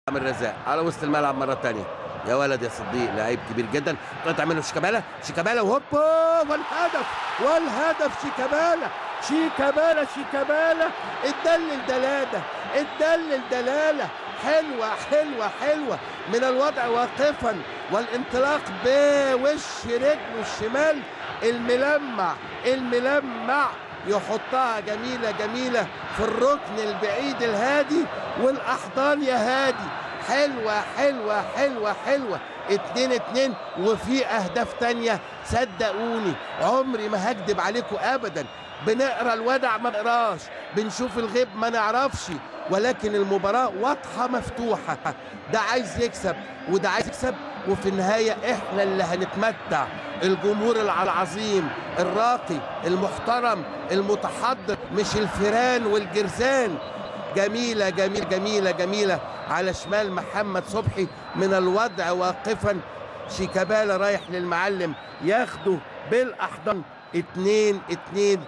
عامر رزاق على وسط الملعب مره ثانيه. يا ولد يا صديق، لعيب كبير جدا. تعمله شيكابالا، شيكابالا وهوبا والهدف، والهدف شيكابالا، شيكابالا، شيكابالا. اتدلل دلاله، اتدلل دلاله حلوه حلوه حلوه من الوضع واقفا والانطلاق بوش رجله الشمال الملمع الملمع، يحطها جميله جميله في الركن البعيد الهادي والاحضان يا هادي. حلوه حلوه حلوه حلوه. 2-2 وفي اهداف تانيه صدقوني عمري ما هكدب عليكم ابدا. بنقرا الودع ما نقراش، بنشوف الغيب ما نعرفش، ولكن المباراه واضحه مفتوحه. ده عايز يكسب وده عايز يكسب، وفي النهايه احنا اللي هنتمتع. الجمهور العظيم الراقي المحترم المتحضر، مش الفيران والجرذان. جميله جميله جميله جميله على شمال محمد صبحي من الوضع واقفا. شيكابالا رايح للمعلم ياخده بالاحضان. 2-2.